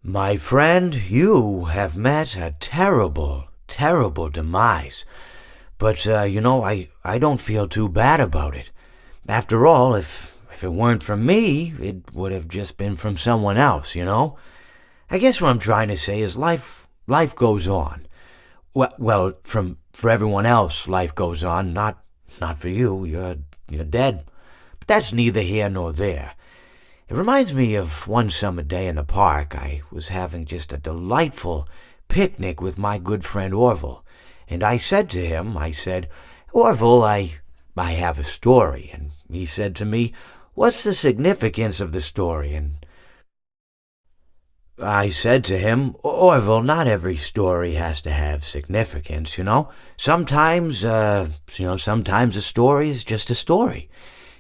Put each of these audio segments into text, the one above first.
My friend, you have met a terrible, terrible demise. But, I don't feel too bad about it. After all, if it weren't from me, it would have just been from someone else, you know? I guess what I'm trying to say is life goes on. For everyone else, life goes on, not for you. You're dead. But that's neither here nor there. It reminds me of one summer day in the park. I was having just a delightful picnic with my good friend Orville. And I said to him, Orville, I have a story. And he said to me, what's the significance of the story? And I said to him, Orville, not every story has to have significance, you know? Sometimes a story is just a story.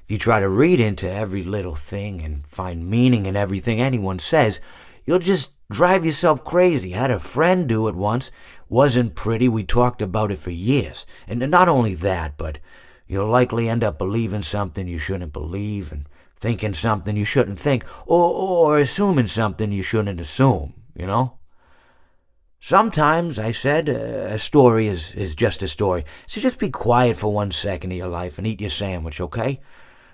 If you try to read into every little thing and find meaning in everything anyone says, you'll just drive yourself crazy. I had a friend do it once. Wasn't pretty. We talked about it for years. And not only that, but you'll likely end up believing something you shouldn't believe and thinking something you shouldn't think, or assuming something you shouldn't assume, you know? Sometimes, I said, a story is just a story. So just be quiet for 1 second of your life and eat your sandwich, okay?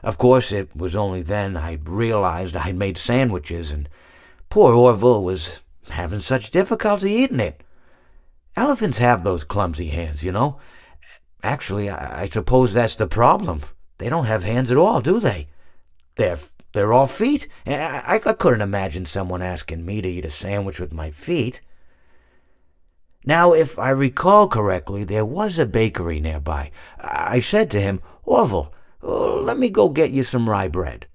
Of course, it was only then I realized I'd made sandwiches, and poor Orville was having such difficulty eating it. Elephants have those clumsy hands, you know? Actually, I suppose that's the problem. They don't have hands at all, do they? They're all feet. I couldn't imagine someone asking me to eat a sandwich with my feet. Now, if I recall correctly, there was a bakery nearby. I said to him, Orville, let me go get you some rye bread.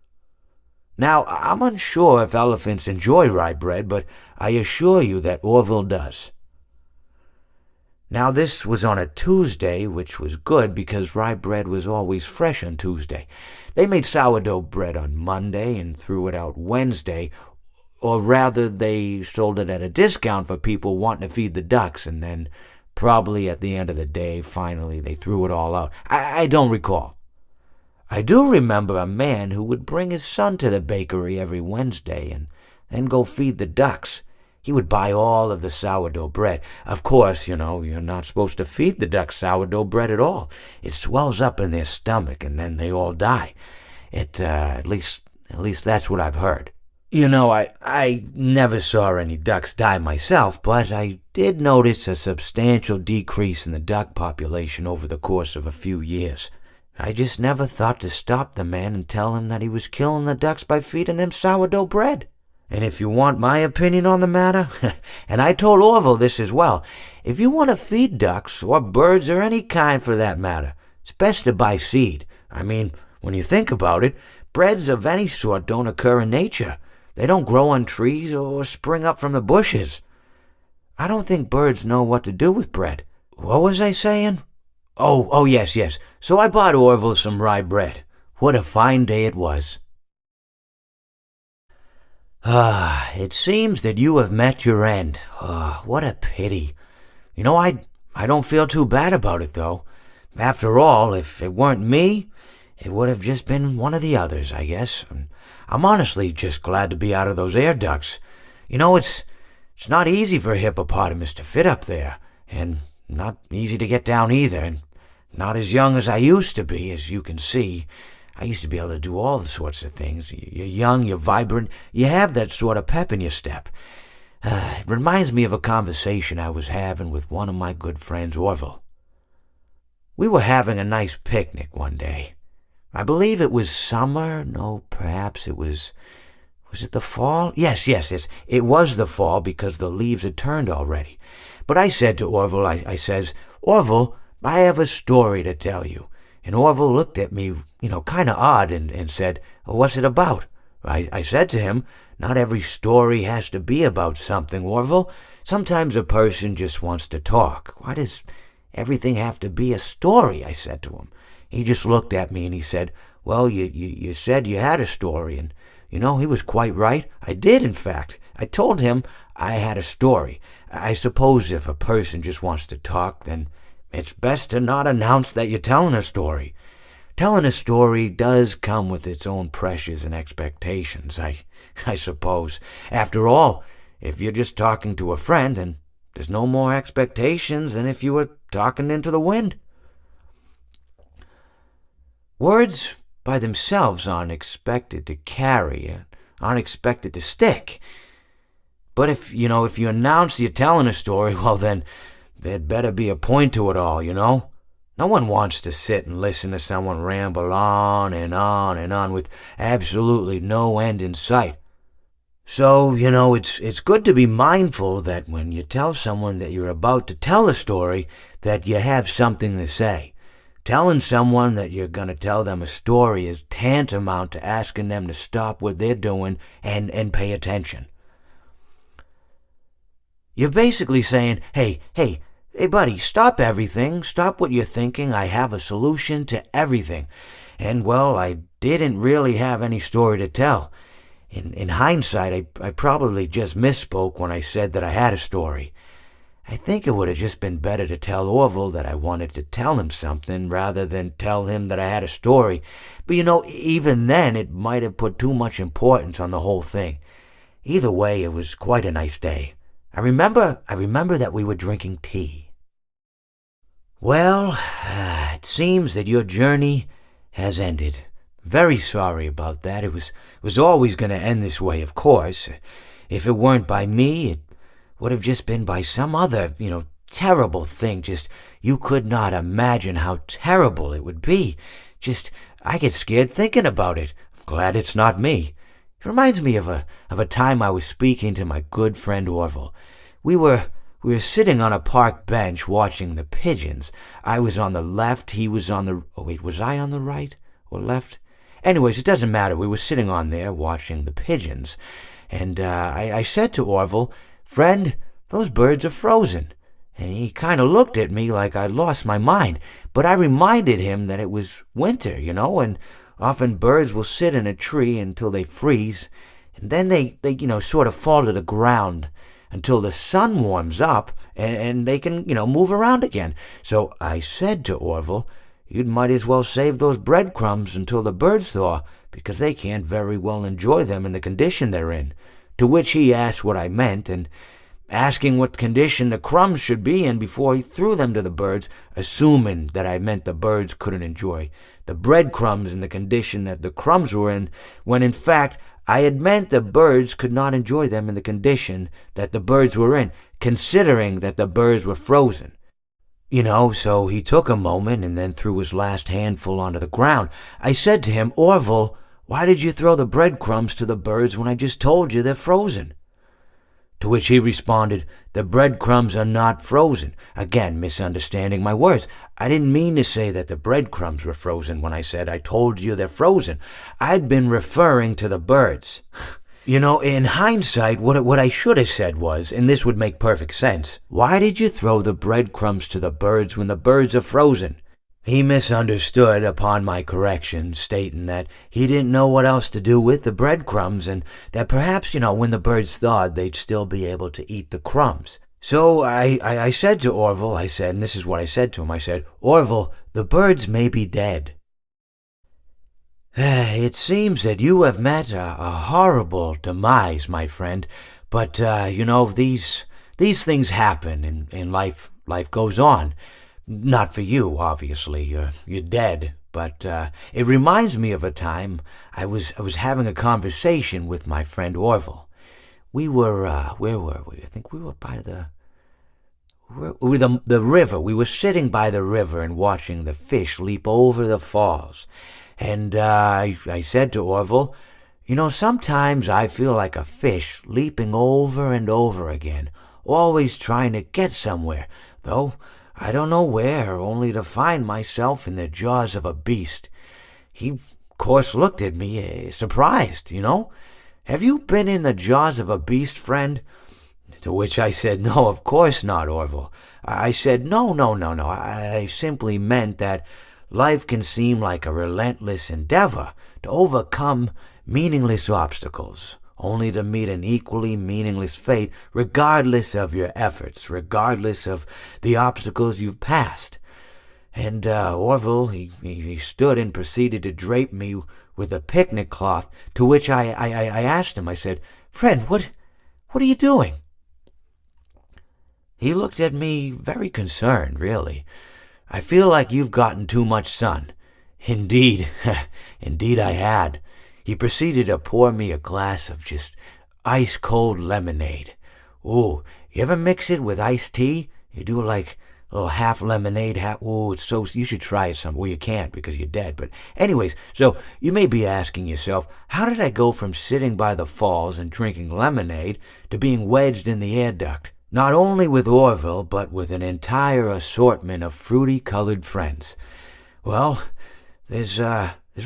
Now, I'm unsure if elephants enjoy rye bread, but I assure you that Orville does. Now, this was on a Tuesday, which was good because rye bread was always fresh on Tuesday. They made sourdough bread on Monday and threw it out Wednesday, or rather, they sold it at a discount for people wanting to feed the ducks, and then probably at the end of the day, finally, they threw it all out. I don't recall. I do remember a man who would bring his son to the bakery every Wednesday and then go feed the ducks. He would buy all of the sourdough bread. Of course, you're not supposed to feed the ducks sourdough bread at all. It swells up in their stomach and then they all die. At least that's what I've heard. I never saw any ducks die myself, but I did notice a substantial decrease in the duck population over the course of a few years. I just never thought to stop the man and tell him that he was killing the ducks by feeding them sourdough bread. And if you want my opinion on the matter, and I told Orville this as well, if you want to feed ducks, or birds, or any kind for that matter, it's best to buy seed. I mean, when you think about it, breads of any sort don't occur in nature. They don't grow on trees or spring up from the bushes. I don't think birds know what to do with bread. What was I saying? Oh, yes. So I bought Orville some rye bread. What a fine day it was. It seems that you have met your end. What a pity. I don't feel too bad about it, though. After all, if it weren't me, it would have just been one of the others, I guess. I'm honestly just glad to be out of those air ducts. It's not easy for a hippopotamus to fit up there, and not easy to get down either, and not as young as I used to be, as you can see. I used to be able to do all the sorts of things. You're young, you're vibrant, you have that sort of pep in your step. It reminds me of a conversation I was having with one of my good friends, Orville. We were having a nice picnic one day. I believe it was summer. No, perhaps it was it the fall? Yes, it was the fall because the leaves had turned already. But I said to Orville, I says, Orville, I have a story to tell you. And Orville looked at me, kind of odd and said, what's it about? I said to him, not every story has to be about something, Orville. Sometimes a person just wants to talk. Why does everything have to be a story? I said to him. He just looked at me and he said, well, you said you had a story. And, he was quite right. I did, in fact. I told him I had a story. I suppose if a person just wants to talk, then it's best to not announce that you're telling a story. Telling a story does come with its own pressures and expectations, I suppose. After all, if you're just talking to a friend, and there's no more expectations than if you were talking into the wind. Words by themselves aren't expected to carry, aren't expected to stick. But if you announce you're telling a story, well then, there'd better be a point to it all, No one wants to sit and listen to someone ramble on and on and on with absolutely no end in sight. So, it's good to be mindful that when you tell someone that you're about to tell a story, that you have something to say. Telling someone that you're going to tell them a story is tantamount to asking them to stop what they're doing and pay attention. You're basically saying, hey, buddy, stop everything. Stop what you're thinking. I have a solution to everything. And, well, I didn't really have any story to tell. In hindsight, I probably just misspoke when I said that I had a story. I think it would have just been better to tell Orville that I wanted to tell him something rather than tell him that I had a story. But, even then, it might have put too much importance on the whole thing. Either way, it was quite a nice day. I remember that we were drinking tea. Well, it seems that your journey has ended. Very sorry about that. It was always going to end this way, of course. If it weren't by me, it would have just been by some other, terrible thing. Just, you could not imagine how terrible it would be. Just, I get scared thinking about it. I'm glad it's not me. It reminds me of a time I was speaking to my good friend Orville. We were sitting on a park bench watching the pigeons. I was on the left, he was on the... Oh, wait, was I on the right or left? Anyways, it doesn't matter. We were sitting on there watching the pigeons. And I said to Orville, "Friend, those birds are frozen." And he kind of looked at me like I'd lost my mind. But I reminded him that it was winter, and often birds will sit in a tree until they freeze, and then they sort of fall to the ground until the sun warms up and they can, move around again. So I said to Orville, "You might as well save those breadcrumbs until the birds thaw, because they can't very well enjoy them in the condition they're in." To which he asked what I meant, and asking what condition the crumbs should be in before he threw them to the birds, assuming that I meant the birds couldn't enjoy the breadcrumbs in the condition that the crumbs were in, when in fact I had meant the birds could not enjoy them in the condition that the birds were in, considering that the birds were frozen. So he took a moment and then threw his last handful onto the ground. I said to him, "Orville, why did you throw the breadcrumbs to the birds when I just told you they're frozen?" To which he responded, "The breadcrumbs are not frozen." Again, misunderstanding my words. I didn't mean to say that the breadcrumbs were frozen when I said I told you they're frozen. I'd been referring to the birds. In hindsight, what I should have said was, and this would make perfect sense, "Why did you throw the breadcrumbs to the birds when the birds are frozen?" He misunderstood upon my correction, stating that he didn't know what else to do with the breadcrumbs, and that perhaps, when the birds thawed, they'd still be able to eat the crumbs. So I said to Orville, and this is what I said to him, I said, "Orville, the birds may be dead." It seems that you have met a horrible demise, my friend, but, these things happen in life. Life goes on. Not for you, obviously. You're dead. But it reminds me of a time I was having a conversation with my friend Orville. We were where were we? I think we were by the river. We were sitting by the river and watching the fish leap over the falls. And I said to Orville, sometimes I feel like a fish leaping over and over again, always trying to get somewhere, though I don't know where, only to find myself in the jaws of a beast. He, of course, looked at me, surprised, "Have you been in the jaws of a beast, friend?" To which I said, "No, of course not, Orville." I said, No. I simply meant that life can seem like a relentless endeavor to overcome meaningless obstacles, only to meet an equally meaningless fate, regardless of your efforts, regardless of the obstacles you've passed. And Orville, he stood and proceeded to drape me with a picnic cloth, to which I asked him, I said, "Friend, what What are you doing?" He looked at me very concerned, really. "I feel like you've gotten too much sun." Indeed, indeed I had. He proceeded to pour me a glass of just ice-cold lemonade. Ooh, you ever mix it with iced tea? You do like a little half lemonade, half... Ooh, it's so... You should try it some... Well, you can't because you're dead. But anyways, so you may be asking yourself, how did I go from sitting by the falls and drinking lemonade to being wedged in the air duct? Not only with Orville, but with an entire assortment of fruity-colored friends. Well, there's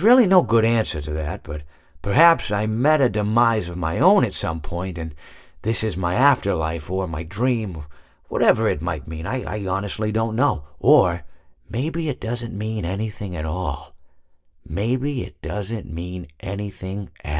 really no good answer to that, but perhaps I met a demise of my own at some point, and this is my afterlife or my dream, whatever it might mean. I honestly don't know. Or maybe it doesn't mean anything at all. Maybe it doesn't mean anything at